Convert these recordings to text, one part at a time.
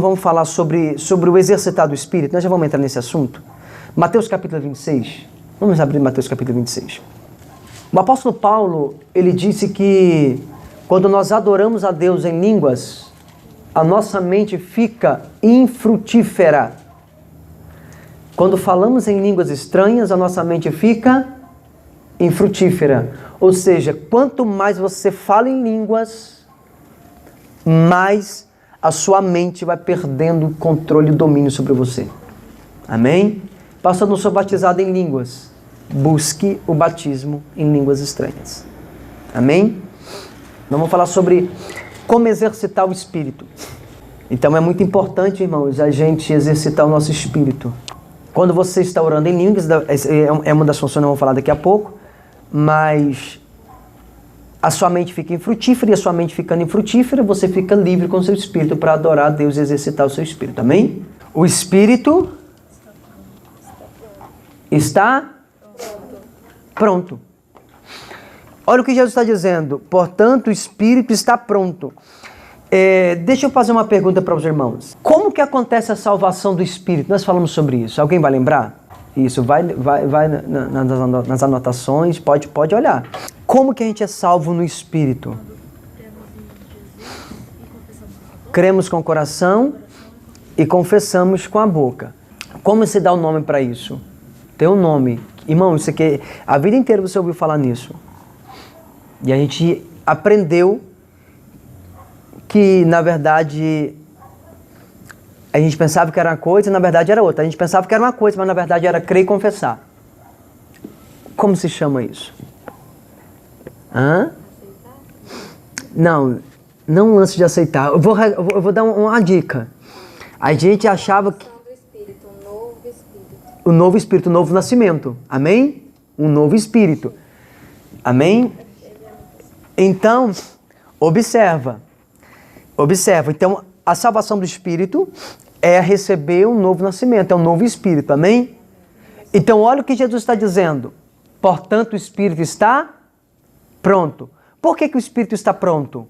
vamos falar sobre o exercitar do Espírito. Nós já vamos entrar nesse assunto. Mateus capítulo 26. Vamos abrir Mateus capítulo 26. O apóstolo Paulo, ele disse que quando nós adoramos a Deus em línguas, a nossa mente fica infrutífera. Quando falamos em línguas estranhas, a nossa mente fica infrutífera. Ou seja, quanto mais você fala em línguas, mais a sua mente vai perdendo o controle e o domínio sobre você. Amém? Pastor, não sou batizado em línguas. Busque o batismo em línguas estranhas. Amém? Vamos falar sobre como exercitar o Espírito. Então é muito importante, irmãos, a gente exercitar o nosso Espírito. Quando você está orando em línguas, é uma das funções que eu vou falar daqui a pouco, mas a sua mente fica infrutífera, e a sua mente ficando infrutífera, você fica livre com o seu Espírito para adorar a Deus e exercitar o seu Espírito. Amém? O Espírito está pronto. Olha o que Jesus está dizendo. Portanto, o Espírito está pronto. Deixa eu fazer uma pergunta para os irmãos. Como que acontece a salvação do Espírito? Nós falamos sobre isso. Alguém vai lembrar? Isso, vai nas anotações, pode olhar. Como que a gente é salvo no Espírito? Cremos com o coração e confessamos com a boca. Como se dá o nome para isso? Tem um nome. Irmão, isso aqui, a vida inteira você ouviu falar nisso. E a gente aprendeu que, na verdade, a gente pensava que era uma coisa e, na verdade, era outra. A gente pensava que era uma coisa, mas, na verdade, era crer e confessar. Como se chama isso? Hã? Não lance de aceitar. Eu vou dar uma dica. A gente achava que o novo espírito, o novo nascimento. Amém? Um novo espírito. Amém? Então, observa. Então, a salvação do espírito é receber um novo nascimento, é um novo espírito. Amém? Então, olha o que Jesus está dizendo. Portanto, o espírito está pronto. Por que o espírito está pronto?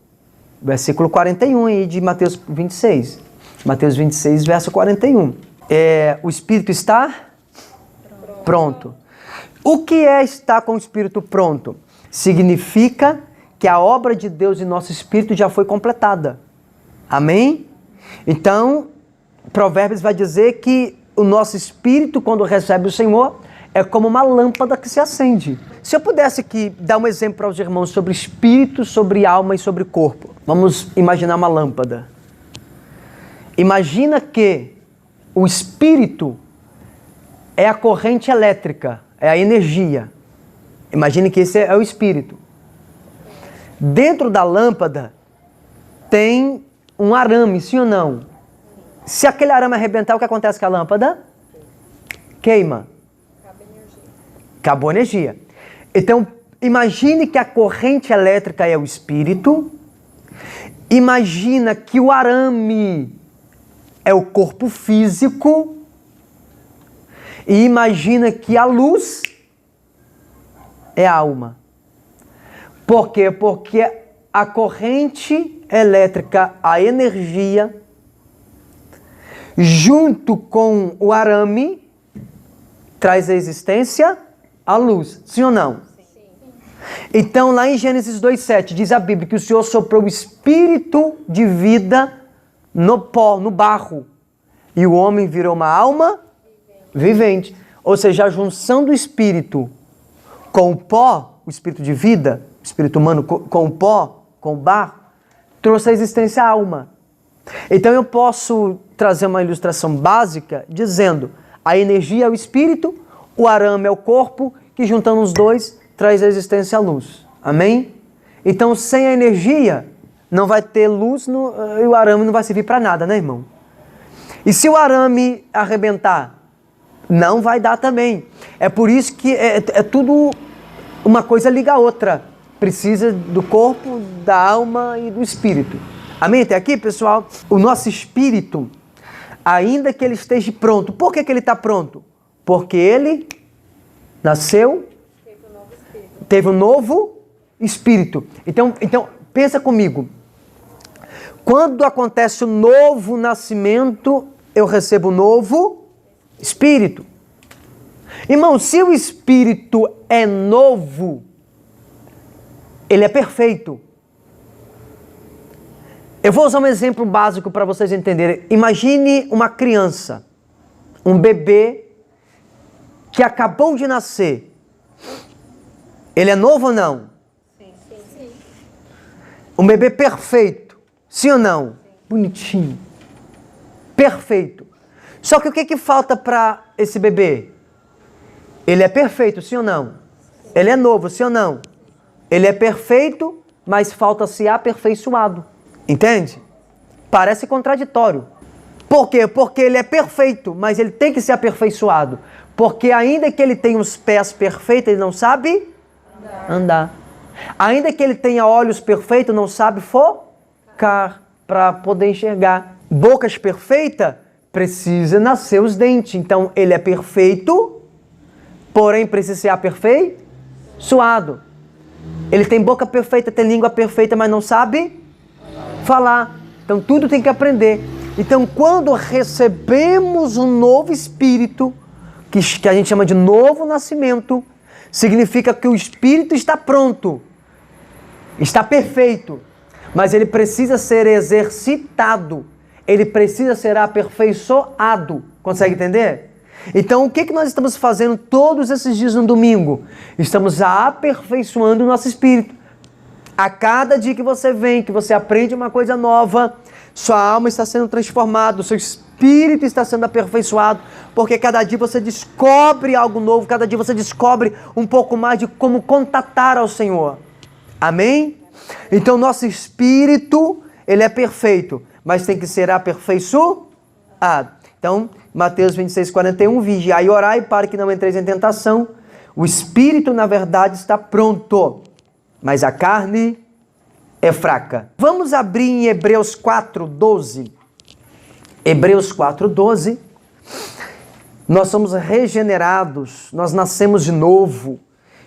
Versículo 41 aí de Mateus 26. Mateus 26, verso 41. O espírito está pronto. O que é estar com o espírito pronto? Significa que a obra de Deus em nosso espírito já foi completada. Amém? Então, Provérbios vai dizer que o nosso espírito, quando recebe o Senhor, é como uma lâmpada que se acende. Se eu pudesse aqui dar um exemplo para os irmãos sobre espírito, sobre alma e sobre corpo. Vamos imaginar uma lâmpada. Imagina que o espírito é a corrente elétrica, é a energia. Imagine que esse é o espírito. Dentro da lâmpada tem um arame, sim ou não? Se aquele arame arrebentar, o que acontece com a lâmpada? Queima. Acabou a energia. Então, imagine que a corrente elétrica é o espírito. Imagina que o arame é o corpo físico. E imagina que a luz é a alma. Por quê? Porque a corrente elétrica, a energia, junto com o arame, traz a existência a luz. Sim ou não? Sim. Então, lá em Gênesis 2:7, diz a Bíblia que o Senhor soprou o espírito de vida no pó, no barro. E o homem virou uma alma vivente. Ou seja, a junção do espírito com o pó, o espírito de vida, o espírito humano com o pó, com o barro, trouxe a existência à alma. Então eu posso trazer uma ilustração básica dizendo: a energia é o espírito, o arame é o corpo, que juntando os dois traz a existência à luz. Amém? Então sem a energia não vai ter luz e o arame não vai servir para nada, né, irmão? E se o arame arrebentar, não vai dar também. É por isso que é tudo uma coisa liga a outra. Precisa do corpo, da alma e do espírito. Amém? Até aqui, pessoal? O nosso espírito, ainda que ele esteja pronto. Por que ele está pronto? Porque ele nasceu, teve um novo espírito. Então pensa comigo. Quando acontece o novo nascimento, eu recebo um novo espírito. Irmão, se o espírito é novo, ele é perfeito. Eu vou usar um exemplo básico para vocês entenderem. Imagine uma criança, um bebê que acabou de nascer. Ele é novo ou não? Sim. Um bebê perfeito, sim ou não? Sim. Bonitinho. Perfeito. Só que o que falta para esse bebê? Ele é perfeito, sim ou não? Sim. Ele é novo, sim ou não? Ele é perfeito, mas falta ser aperfeiçoado. Entende? Parece contraditório. Por quê? Porque ele é perfeito, mas ele tem que ser aperfeiçoado. Porque ainda que ele tenha os pés perfeitos, ele não sabe andar. Ainda que ele tenha olhos perfeitos, não sabe focar para poder enxergar. Bocas perfeitas, precisa nascer os dentes. Então ele é perfeito, porém precisa ser aperfeiçoado. Ele tem boca perfeita, tem língua perfeita, mas não sabe falar. Então tudo tem que aprender. Então quando recebemos um novo espírito, que a gente chama de novo nascimento, significa que o espírito está pronto, está perfeito, mas ele precisa ser exercitado, ele precisa ser aperfeiçoado. Consegue entender? Então o que nós estamos fazendo todos esses dias no domingo? Estamos aperfeiçoando o nosso espírito. A cada dia que você vem, que você aprende uma coisa nova, sua alma está sendo transformada, o seu espírito está sendo aperfeiçoado, porque cada dia você descobre algo novo, cada dia você descobre um pouco mais de como contatar ao Senhor. Amém? Então nosso espírito, ele é perfeito, mas tem que ser aperfeiçoado. Então, Mateus 26:41, vigiai e orai para que não entreis em tentação. O espírito, na verdade, está pronto, mas a carne é fraca. Vamos abrir em Hebreus 4:12. Hebreus 4:12. Nós somos regenerados, nós nascemos de novo.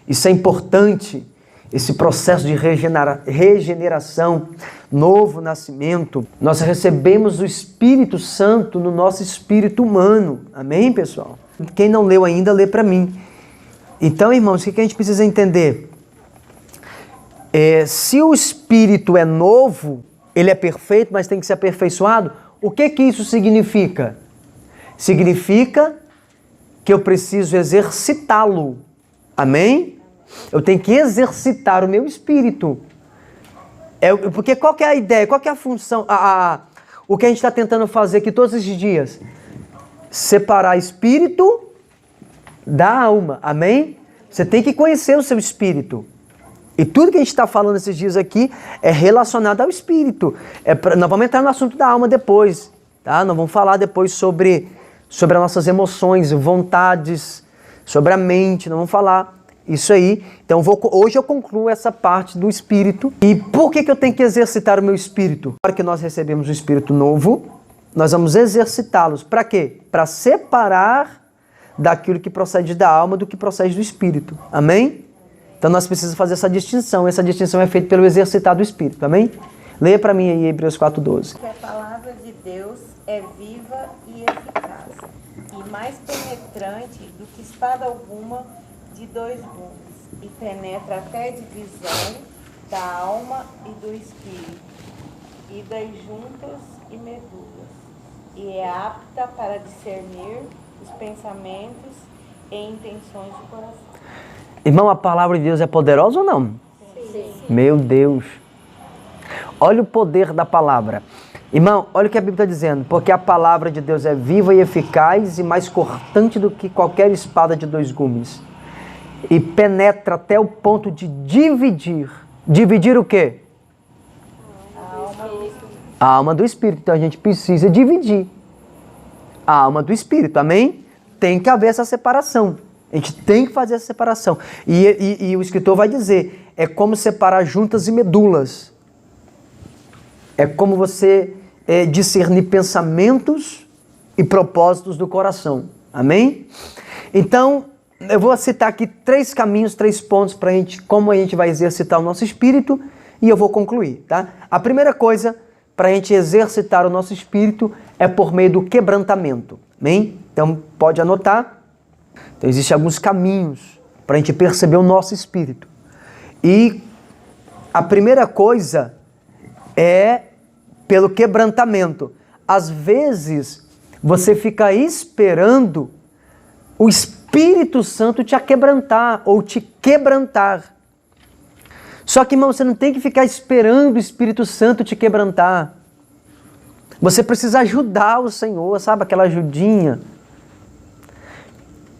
Isso é importante, esse processo de regeneração, novo nascimento. Nós recebemos o Espírito Santo no nosso espírito humano. Amém, pessoal? Quem não leu ainda, lê para mim. Então, irmãos, o que a gente precisa entender? Se o espírito é novo, ele é perfeito, mas tem que ser aperfeiçoado, o que isso significa? Significa que eu preciso exercitá-lo. Amém? Eu tenho que exercitar o meu espírito. Porque qual que é a ideia? Qual que é a função? O que a gente está tentando fazer aqui todos esses dias? Separar espírito da alma. Amém? Você tem que conhecer o seu espírito. E tudo que a gente está falando esses dias aqui é relacionado ao espírito. Nós vamos entrar no assunto da alma depois, tá? Nós vamos falar depois sobre as nossas emoções, vontades, sobre a mente, nós vamos falar isso aí. Então hoje eu concluo essa parte do espírito. E por que eu tenho que exercitar o meu espírito? Para que nós recebemos um espírito novo, nós vamos exercitá-los. Para quê? Para separar daquilo que procede da alma do que procede do espírito. Amém? Então nós precisamos fazer essa distinção. Essa distinção é feita pelo exercitar do Espírito. Amém? Leia para mim aí Hebreus 4:12. Que a palavra de Deus é viva e eficaz, e mais penetrante do que espada alguma de dois gumes, e penetra até a divisão da alma e do espírito, e das juntas e medulas, e é apta para discernir os pensamentos e intenções do coração. Irmão, a palavra de Deus é poderosa ou não? Sim. Meu Deus. Olha o poder da palavra. Irmão, olha o que a Bíblia está dizendo. Porque a palavra de Deus é viva e eficaz e mais cortante do que qualquer espada de dois gumes. E penetra até o ponto de dividir. Dividir o quê? A alma do Espírito. Então a gente precisa dividir a alma do Espírito. Amém? Tem que haver essa separação. A gente tem que fazer essa separação. E o escritor vai dizer, é como separar juntas e medulas. É como você discernir pensamentos e propósitos do coração. Amém? Então, eu vou citar aqui 3 caminhos, 3 pontos para como a gente vai exercitar o nosso espírito e eu vou concluir, tá? A primeira coisa, para a gente exercitar o nosso espírito é por meio do quebrantamento. Amém? Então, pode anotar. Então, existem alguns caminhos para a gente perceber o nosso espírito. E a primeira coisa é pelo quebrantamento. Às vezes, você fica esperando o Espírito Santo te quebrantar ou te quebrantar. Só que, irmão, você não tem que ficar esperando o Espírito Santo te quebrantar. Você precisa ajudar o Senhor, sabe? Aquela ajudinha.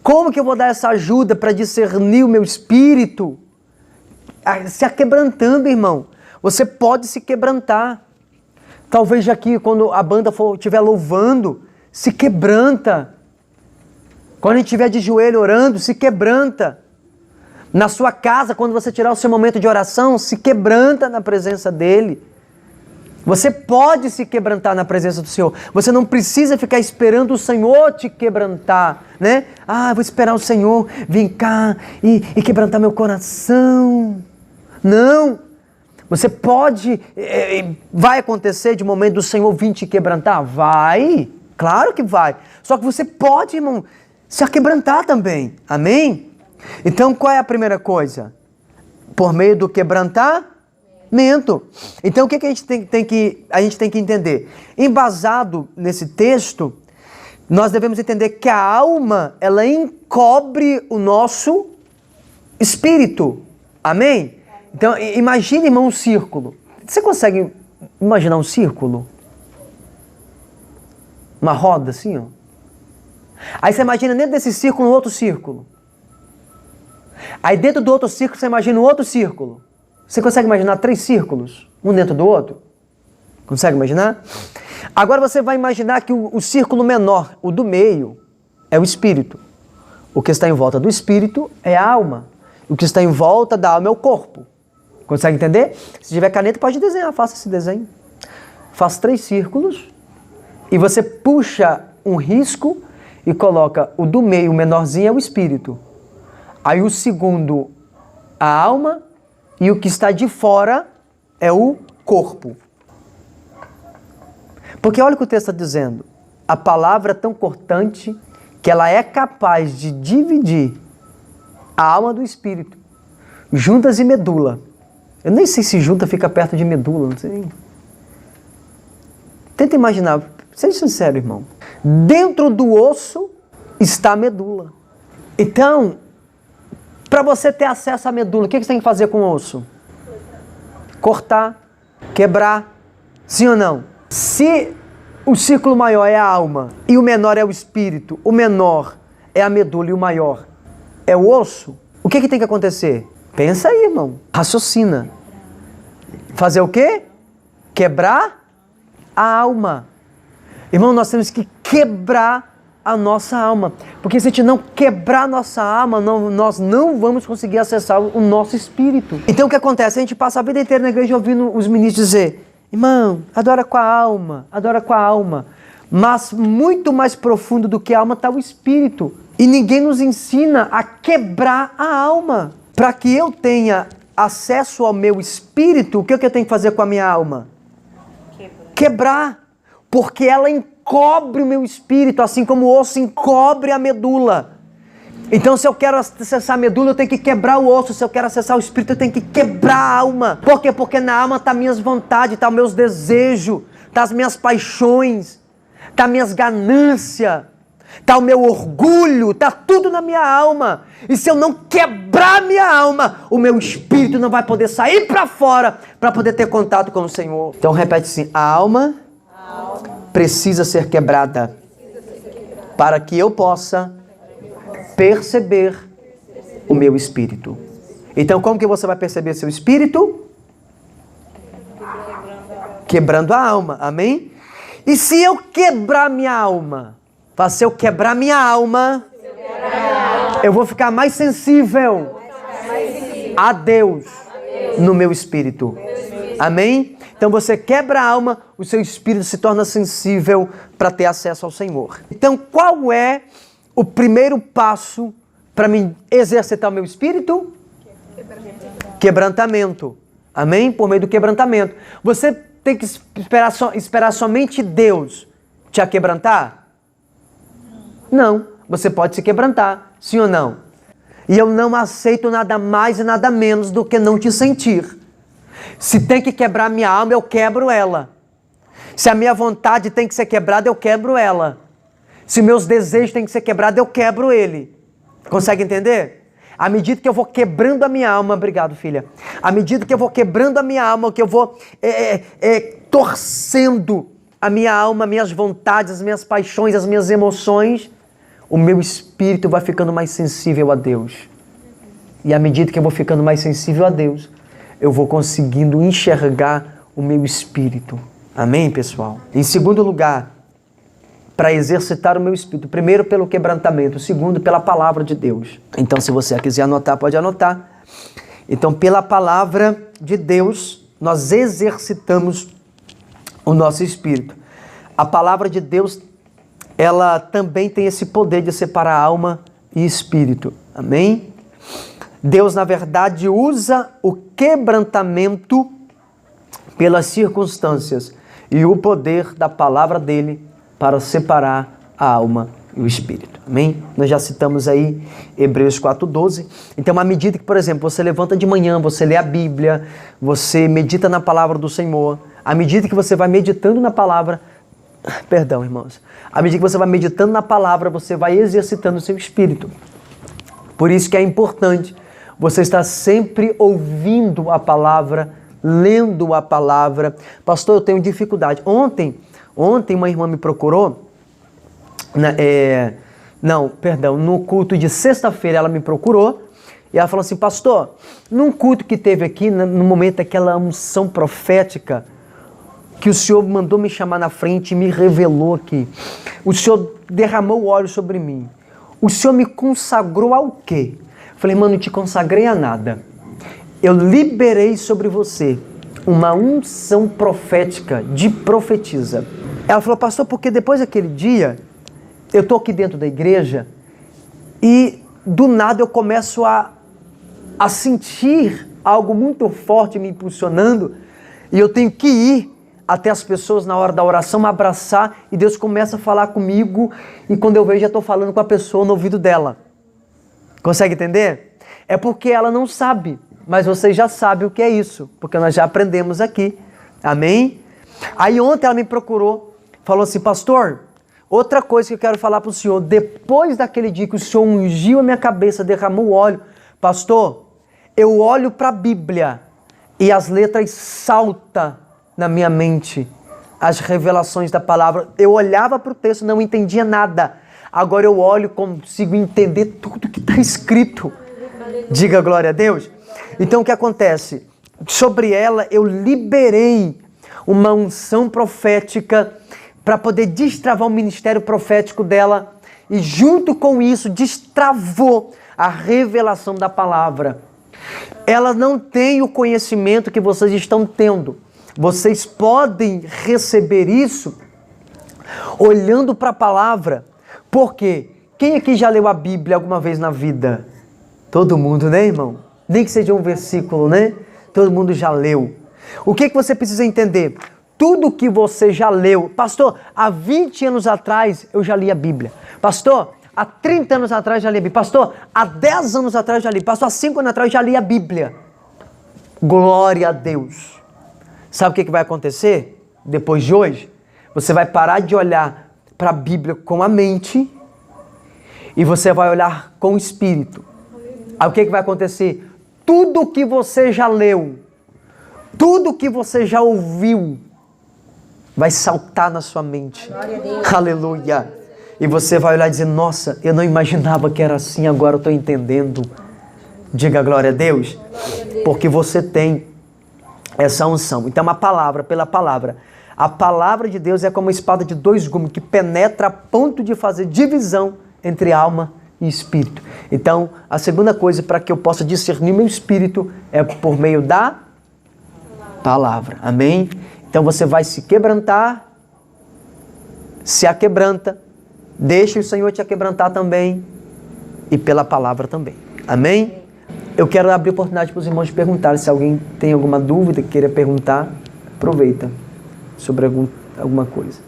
Como que eu vou dar essa ajuda para discernir o meu espírito? Se quebrantando, irmão. Você pode se quebrantar. Talvez aqui, quando a banda estiver louvando, se quebranta. Quando a gente estiver de joelho orando, se quebranta. Na sua casa, quando você tirar o seu momento de oração, se quebranta na presença dEle. Você pode se quebrantar na presença do Senhor. Você não precisa ficar esperando o Senhor te quebrantar, né? Vou esperar o Senhor vir cá e quebrantar meu coração. Não. Você pode... vai acontecer de momento do Senhor vir te quebrantar? Vai. Claro que vai. Só que você pode, irmão, se quebrantar também. Amém? Então, qual é a primeira coisa? Por meio do quebrantamento. Então, o que a gente tem que entender? Embasado nesse texto, nós devemos entender que a alma, ela encobre o nosso espírito. Amém? Então, imagine, irmão, um círculo. Você consegue imaginar um círculo? Uma roda assim, ó. Aí você imagina dentro desse círculo um outro círculo. Aí dentro do outro círculo você imagina um outro círculo. Você consegue imaginar 3 círculos, um dentro do outro? Consegue imaginar? Agora você vai imaginar que o círculo menor, o do meio, é o espírito. O que está em volta do espírito é a alma. O que está em volta da alma é o corpo. Consegue entender? Se tiver caneta, pode desenhar, faça esse desenho. Faça 3 círculos e você puxa um risco e coloca o do meio, o menorzinho, é o espírito. Aí o segundo, a alma, e o que está de fora é o corpo. Porque olha o que o texto está dizendo. A palavra é tão cortante que ela é capaz de dividir a alma do espírito, juntas e medula. Eu nem sei se junta fica perto de medula, não sei. Tenta imaginar, seja sincero, irmão. Dentro do osso está a medula. Então, para você ter acesso à medula, o que você tem que fazer com o osso? Cortar, quebrar, sim ou não? Se o círculo maior é a alma e o menor é o espírito, o menor é a medula e o maior é o osso, o que tem que acontecer? Pensa aí, irmão. Raciocina. Fazer o quê? Quebrar a alma. Irmão, nós temos que quebrar a nossa alma. Porque se a gente não quebrar a nossa alma, nós não vamos conseguir acessar o nosso espírito. Então o que acontece? A gente passa a vida inteira na igreja ouvindo os ministros dizer: irmão, adora com a alma, adora com a alma. Mas muito mais profundo do que a alma está o espírito. E ninguém nos ensina a quebrar a alma. Para que eu tenha acesso ao meu espírito, o que eu tenho que fazer com a minha alma? Quebrar. Porque ela encobre o meu espírito, assim como o osso encobre a medula. Então, se eu quero acessar a medula, eu tenho que quebrar o osso. Se eu quero acessar o espírito, eu tenho que quebrar a alma. Por quê? Porque na alma está minhas vontades, está meus desejos, está as minhas paixões, está minhas ganâncias, está o meu orgulho, está tudo na minha alma. E se eu não quebrar minha alma, o meu espírito não vai poder sair para fora para poder ter contato com o Senhor. Então repete assim: a alma precisa ser quebrada para que eu possa perceber o meu espírito. Então como que você vai perceber seu espírito? Quebrando a alma, amém? E se eu quebrar minha alma? Se eu quebrar minha alma, eu vou ficar mais sensível a Deus no meu espírito. Amém? Então você quebra a alma, o seu espírito se torna sensível para ter acesso ao Senhor. Então qual é o primeiro passo para mim exercitar o meu espírito? Quebrantamento. Amém? Por meio do quebrantamento. Você tem que esperar somente Deus te aquebrantar? Não. Você pode se quebrantar, sim ou não? E eu não aceito nada mais e nada menos do que não te sentir. Se tem que quebrar minha alma, eu quebro ela. Se a minha vontade tem que ser quebrada, eu quebro ela. Se meus desejos têm que ser quebrados, eu quebro ele. Consegue entender? À medida que eu vou quebrando a minha alma, obrigado, filha. À medida que eu vou quebrando a minha alma, que eu vou torcendo a minha alma, minhas vontades, as minhas paixões, as minhas emoções, o meu espírito vai ficando mais sensível a Deus. E à medida que eu vou ficando mais sensível a Deus, eu vou conseguindo enxergar o meu espírito. Amém, pessoal? Em segundo lugar, para exercitar o meu espírito, primeiro pelo quebrantamento, segundo pela palavra de Deus. Então, se você quiser anotar, pode anotar. Então, pela palavra de Deus, nós exercitamos o nosso espírito. A palavra de Deus, ela também tem esse poder de separar alma e espírito. Amém? Deus, na verdade, usa o quebrantamento pelas circunstâncias e o poder da palavra dele para separar a alma e o espírito. Amém? Nós já citamos aí Hebreus 4:12. Então, à medida que, por exemplo, você levanta de manhã, você lê a Bíblia, você medita na palavra do Senhor, à medida que você vai meditando na palavra, perdão, irmãos, à medida que você vai meditando na palavra, você vai exercitando o seu espírito. Por isso que é importante você estar sempre ouvindo a palavra, lendo a palavra. Pastor, eu tenho dificuldade. Ontem uma irmã me procurou, no culto de sexta-feira ela me procurou, e ela falou assim: pastor, num culto que teve aqui, no momento daquela unção profética, que o Senhor mandou me chamar na frente e me revelou aqui, o Senhor derramou óleo sobre mim. O Senhor me consagrou ao quê? Eu falei: irmão, não te consagrei a nada. Eu liberei sobre você uma unção profética de profetisa. Ela falou: pastor, porque depois daquele dia, eu estou aqui dentro da igreja e do nada eu começo a sentir algo muito forte me impulsionando e eu tenho que ir até as pessoas na hora da oração, abraçar, e Deus começa a falar comigo, e quando eu vejo, já estou falando com a pessoa no ouvido dela. Consegue entender? É porque ela não sabe, mas vocês já sabem o que é isso, porque nós já aprendemos aqui. Amém? Aí ontem ela me procurou, falou assim: pastor, outra coisa que eu quero falar para o senhor, depois daquele dia que o senhor ungiu a minha cabeça, derramou óleo, pastor, eu olho para a Bíblia e as letras saltam na minha mente, as revelações da palavra. Eu olhava para o texto, não entendia nada. Agora eu olho e consigo entender tudo que está escrito. Diga glória a Deus. Então o que acontece? Sobre ela eu liberei uma unção profética para poder destravar o ministério profético dela, e junto com isso destravou a revelação da palavra. Ela não tem o conhecimento que vocês estão tendo. Vocês podem receber isso olhando para a palavra. Por quê? Quem aqui já leu a Bíblia alguma vez na vida? Todo mundo, né, irmão? Nem que seja um versículo, né? Todo mundo já leu. O que você precisa entender? Tudo que você já leu. Pastor, há 20 anos atrás eu já li a Bíblia. Pastor, há 30 anos atrás eu já li a Bíblia. Pastor, há 10 anos atrás eu já li. Pastor, há 5 anos atrás eu já li a Bíblia. Glória a Deus. Sabe o que vai acontecer depois de hoje? Você vai parar de olhar para a Bíblia com a mente e você vai olhar com o espírito. Aí o que vai acontecer? Tudo que você já leu, tudo que você já ouviu, vai saltar na sua mente. Aleluia! E você vai olhar e dizer: nossa, eu não imaginava que era assim, agora eu estou entendendo. Diga glória a Deus. Porque você tem essa unção. Então a palavra, pela palavra. A palavra de Deus é como uma espada de 2 gumes que penetra a ponto de fazer divisão entre alma e espírito. Então a segunda coisa para que eu possa discernir meu espírito é por meio da palavra. Amém? Então você vai se quebrantar, se aquebranta, deixa o Senhor te aquebrantar também e pela palavra também. Amém? Eu quero abrir oportunidade para os irmãos perguntarem. Se alguém tem alguma dúvida, queira perguntar, aproveita. sobre alguma coisa.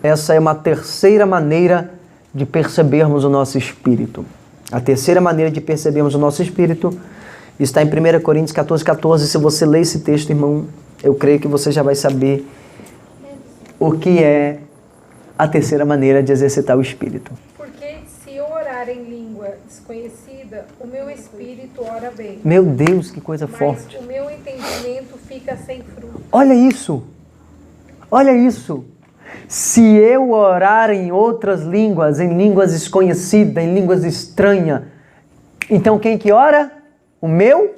Essa é uma terceira maneira de percebermos o nosso espírito. A terceira maneira de percebermos o nosso espírito está em 1 Coríntios 14:14. Se você ler esse texto, irmão, eu creio que você já vai saber o que é a terceira maneira de exercitar o espírito. Porque se eu orar em língua desconhecida, o meu espírito ora bem. Meu Deus, que coisa Mas forte. o meu entendimento fica sem fruto. Olha isso. Olha isso. Se eu orar em outras línguas, em línguas desconhecidas, em línguas estranhas, então quem que ora? O meu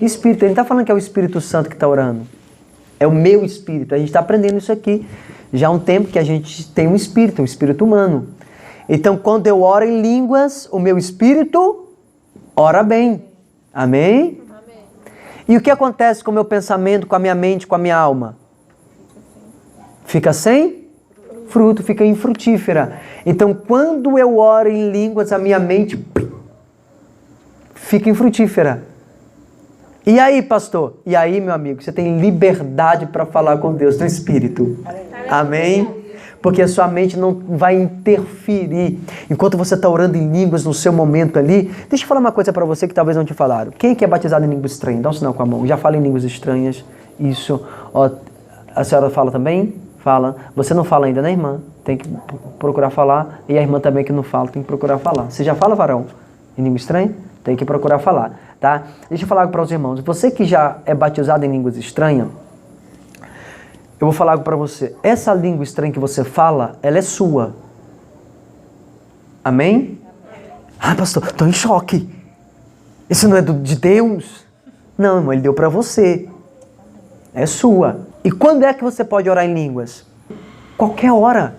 espírito. Ele não está falando que é o Espírito Santo que está orando. É o meu espírito. A gente está aprendendo isso aqui. Já há um tempo que a gente tem um espírito humano. Então, quando eu oro em línguas, o meu espírito ora bem. Amém? Amém. E o que acontece com o meu pensamento, com a minha mente, com a minha alma? Fica sem fruto, fica infrutífera. Então, quando eu oro em línguas, a minha mente fica infrutífera. E aí, pastor? E aí, meu amigo, você tem liberdade para falar com Deus no Espírito. Amém? Porque a sua mente não vai interferir. Enquanto você está orando em línguas no seu momento ali, deixa eu falar uma coisa para você que talvez não te falaram. Quem que é batizado em língua estranha? Dá um sinal com a mão. Já fala em línguas estranhas. Isso. Ó, a senhora fala também? Fala. Você não fala ainda, né, irmã? Tem que procurar falar. E a irmã também que não fala, tem que procurar falar. Você já fala, varão? Em língua estranha? Tem que procurar falar, tá? Deixa eu falar para os irmãos. Você que já é batizado em línguas estranhas, eu vou falar algo para você. Essa língua estranha que você fala, ela é sua. Amém? Ah, pastor, estou em choque. Isso não é de Deus? Não, irmão, ele deu para você. É sua. E quando é que você pode orar em línguas? Qualquer hora.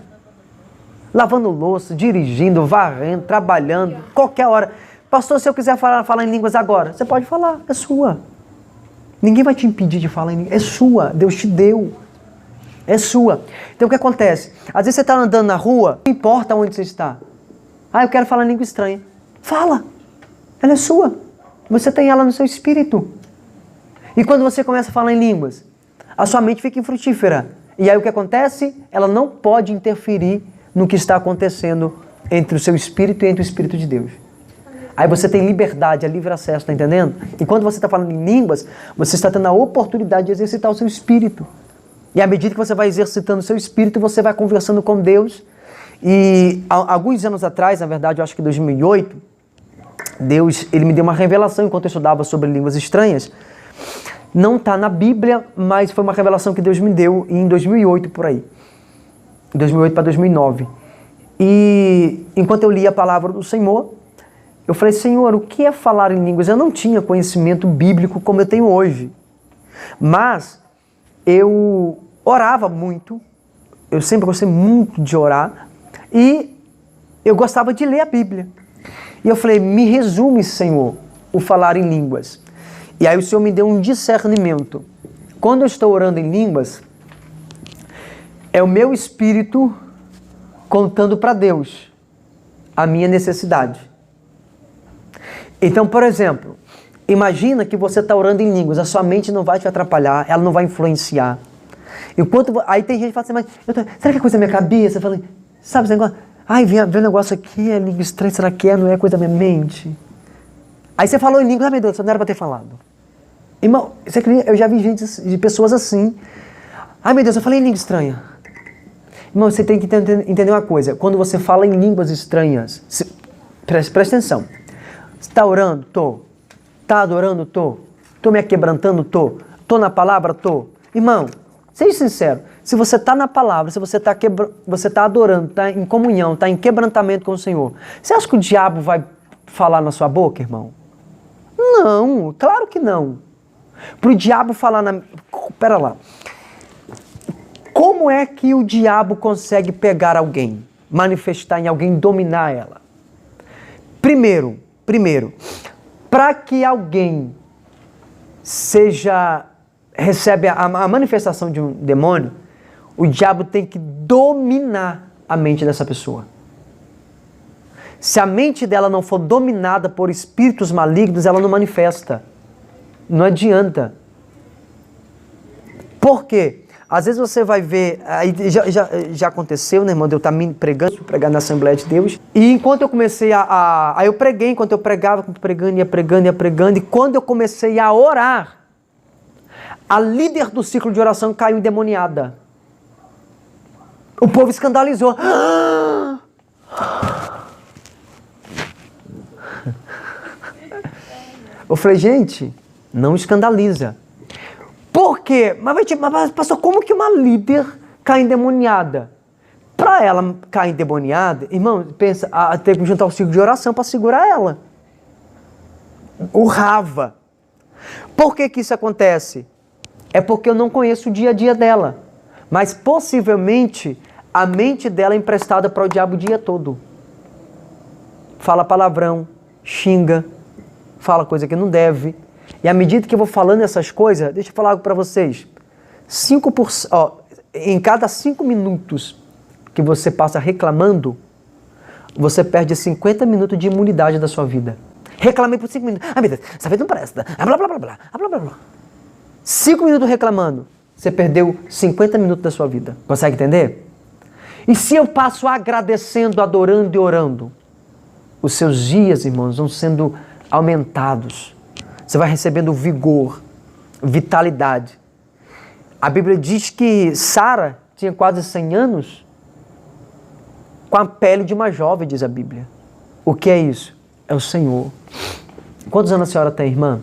Lavando louça, dirigindo, varrendo, trabalhando, qualquer hora. Pastor, se eu quiser falar em línguas agora, você pode falar, é sua. Ninguém vai te impedir de falar em línguas, é sua, Deus te deu. É sua. Então o que acontece? Às vezes você está andando na rua, não importa onde você está. Ah, eu quero falar em língua estranha. Fala, ela é sua. Você tem ela no seu espírito. E quando você começa a falar em línguas, a sua mente fica infrutífera. E aí o que acontece? Ela não pode interferir no que está acontecendo entre o seu espírito e entre o Espírito de Deus. Aí você tem liberdade, é livre acesso, tá entendendo? E quando você está falando em línguas, você está tendo a oportunidade de exercitar o seu espírito. E à medida que você vai exercitando o seu espírito, você vai conversando com Deus. E alguns anos atrás, na verdade, eu acho que em 2008, Deus, ele me deu uma revelação enquanto eu estudava sobre línguas estranhas. Não está na Bíblia, mas foi uma revelação que Deus me deu em 2008, por aí. 2008 para 2009. E enquanto eu lia a palavra do Senhor, eu falei, Senhor, o que é falar em línguas? Eu não tinha conhecimento bíblico como eu tenho hoje. Mas eu orava muito, eu sempre gostei muito de orar, e eu gostava de ler a Bíblia. E eu falei, me resume, Senhor, o falar em línguas. E aí o Senhor me deu um discernimento. Quando eu estou orando em línguas, é o meu espírito contando para Deus a minha necessidade. Então, por exemplo, imagina que você está orando em línguas, a sua mente não vai te atrapalhar, ela não vai influenciar. Aí tem gente que fala assim, mas será que é coisa da minha cabeça? Eu falei, sabe esse negócio? Ai, vem um negócio aqui, é língua estranha, será que não é coisa da minha mente? Aí você falou em línguas, meu Deus, você não era para ter falado. Irmão, eu já vi gente de pessoas assim. Ai, meu Deus, eu falei em língua estranha. Irmão, você tem que entender uma coisa. Quando você fala em línguas estranhas, presta atenção. Você está orando? Tô. Está adorando? Tô. Estou me aquebrantando? Tô. Estou na palavra? Tô. Irmão, seja sincero. Se você está na palavra, se você está adorando, está em comunhão, está em quebrantamento com o Senhor, você acha que o diabo vai falar na sua boca, irmão? Não, claro que não. Para o diabo falar na... Pera lá. Como é que o diabo consegue pegar alguém, manifestar em alguém, dominar ela? Primeiro, para que alguém recebe a manifestação de um demônio, o diabo tem que dominar a mente dessa pessoa. Se a mente dela não for dominada por espíritos malignos, ela não manifesta. Não adianta. Por quê? Às vezes você vai ver, aí já aconteceu, né, irmão, de eu estar me pregar na Assembleia de Deus. E enquanto eu comecei aí eu preguei, enquanto eu pregava, ia pregando, e quando eu comecei a orar, a líder do ciclo de oração caiu endemoniada. O povo escandalizou. Eu falei, gente, não escandaliza. Por quê? Mas pastor, como que uma líder cai endemoniada? Para ela cair endemoniada, irmão, pensa, tem que juntar o ciclo de oração para segurar ela. Urrava. Por que isso acontece? É porque eu não conheço o dia a dia dela. Mas possivelmente a mente dela é emprestada para o diabo o dia todo. Fala palavrão, xinga, fala coisa que não deve. E à medida que eu vou falando essas coisas, deixa eu falar algo para vocês. 5%, em cada 5 minutos que você passa reclamando, você perde 50 minutos de imunidade da sua vida. Reclamei por 5 minutos. Meu Deus, essa vida não presta. Blá, blá, blá, blá, blá, blá, blá. 5 minutos reclamando, você perdeu 50 minutos da sua vida. Consegue entender? E se eu passo agradecendo, adorando e orando, os seus dias, irmãos, vão sendo aumentados. Você vai recebendo vigor, vitalidade. A Bíblia diz que Sara tinha quase 100 anos com a pele de uma jovem, diz a Bíblia. O que é isso? É o Senhor. Quantos anos a senhora tem, irmã?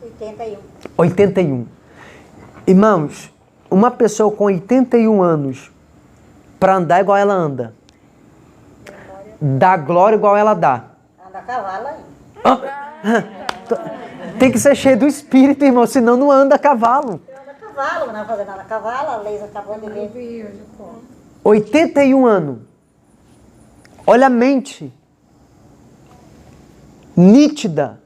81. 81. Irmãos, uma pessoa com 81 anos, para andar igual ela anda, dá glória igual ela dá. Anda a cavalo aí. Tem que ser cheio do Espírito, irmão, senão não anda a cavalo. Eu ando a cavalo, não vai fazer nada a cavalo, a Leisa acabou de ler. 81 anos. Olha a mente. Nítida.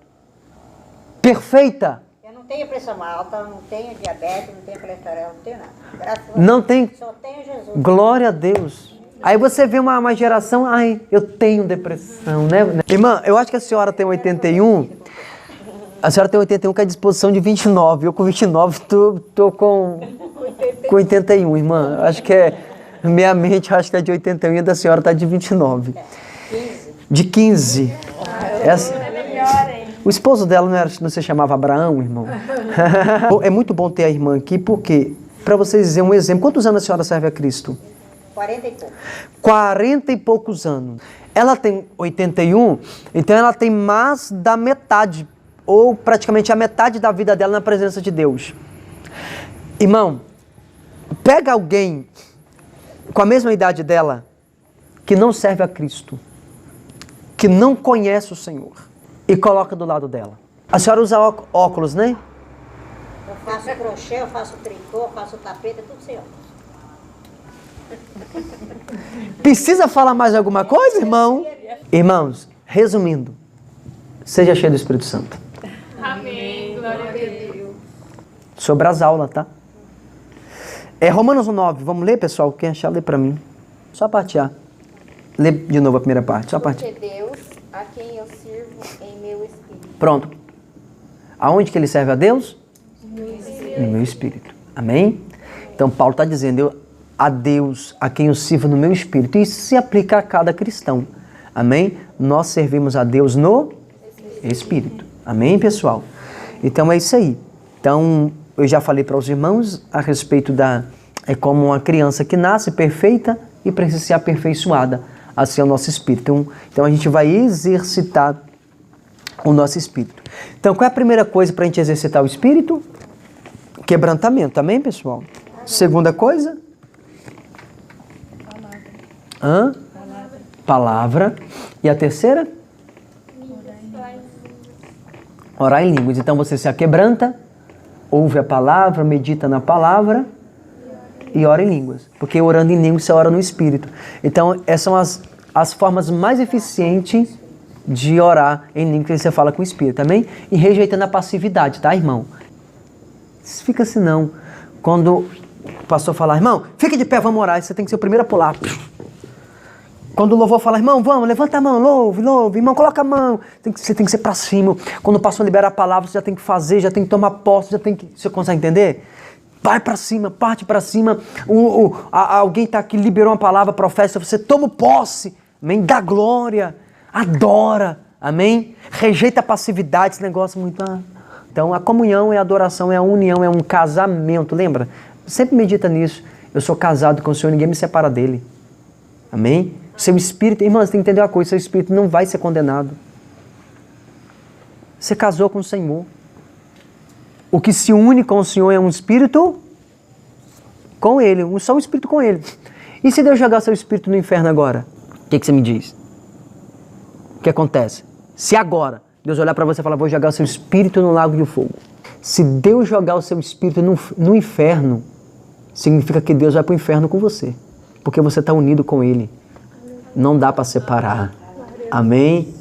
Perfeita. Eu não tenho pressão alta, não tenho diabetes, não tenho colesterol, não tenho nada. Graças a Não tem. Só tenho Jesus. Glória a Deus. Aí você vê uma geração, eu tenho depressão, né? Irmã, eu acho que a senhora tem 81. A senhora tem 81 com a disposição de 29. Eu com 29 tô com 81, irmã. Acho que minha mente acho que é de 81 e a da senhora tá de 29. 15. De 15. O esposo dela não se chamava Abraão, irmão? É muito bom ter a irmã aqui, porque, para vocês dizerem um exemplo, quantos anos a senhora serve a Cristo? 40 e pouco. 40 e poucos anos. Ela tem 81, então ela tem mais da metade, ou praticamente a metade da vida dela na presença de Deus. Irmão, pega alguém com a mesma idade dela, que não serve a Cristo, que não conhece o Senhor, e coloca do lado dela. A senhora usa óculos, né? Eu faço crochê, eu faço tricô, eu faço tapete, tudo sem óculos. Precisa falar mais alguma coisa, irmão? Irmãos, resumindo, seja cheio do Espírito Santo. Amém. Glória a Deus. Sobre as aulas, tá? Romanos 9, vamos ler, pessoal? Quem achar, lê pra mim. Só a parte A. Lê de novo a primeira parte, só a parte. Porque Deus, a quem eu sirvo em meu espírito. Pronto. Aonde que ele serve a Deus? No meu espírito. Amém? Então Paulo está dizendo, a Deus, a quem eu sirvo no meu espírito. Isso se aplica a cada cristão. Amém? Nós servimos a Deus no espírito. Amém, pessoal? Então é isso aí. Então, eu já falei para os irmãos a respeito é como uma criança que nasce perfeita e precisa ser aperfeiçoada. Assim é o nosso espírito. Então a gente vai exercitar o nosso espírito. Então, qual é a primeira coisa para a gente exercitar o espírito? Quebrantamento. Amém, pessoal? Segunda coisa? Palavra. E a terceira? Orar em línguas. Então você se aquebranta, ouve a palavra, medita na palavra e ora em línguas. Porque orando em línguas você ora no Espírito. Então essas são as formas mais eficientes de orar em línguas que você fala com o Espírito, também? E rejeitando a passividade, tá, irmão? Fica assim não. Quando o pastor falar, irmão, fica de pé, vamos orar, você tem que ser o primeiro a pular. Quando o louvor fala, irmão, vamos, levanta a mão, louve, irmão, coloca a mão. Você tem que ser para cima. Quando o pastor libera a palavra, você já tem que fazer, já tem que tomar posse, já tem que... Você consegue entender? Vai para cima, parte para cima. Alguém está aqui, liberou uma palavra, professa, você toma posse. Amém? Dá glória, adora. Amém? Rejeita a passividade, esse negócio muito... Então, a comunhão é a adoração, é a união, é um casamento. Lembra? Sempre medita nisso. Eu sou casado com o Senhor, ninguém me separa dele. Amém? Seu espírito... Irmãos, você tem que entender uma coisa, seu espírito não vai ser condenado. Você casou com o Senhor. O que se une com o Senhor é um espírito com Ele, só um espírito com Ele. E se Deus jogar seu espírito no inferno agora? O que você me diz? O que acontece? Se agora Deus olhar para você e falar, vou jogar o seu espírito no lago de fogo. Se Deus jogar o seu espírito no inferno, significa que Deus vai para o inferno com você. Porque você está unido com Ele. Não dá para separar. Amém?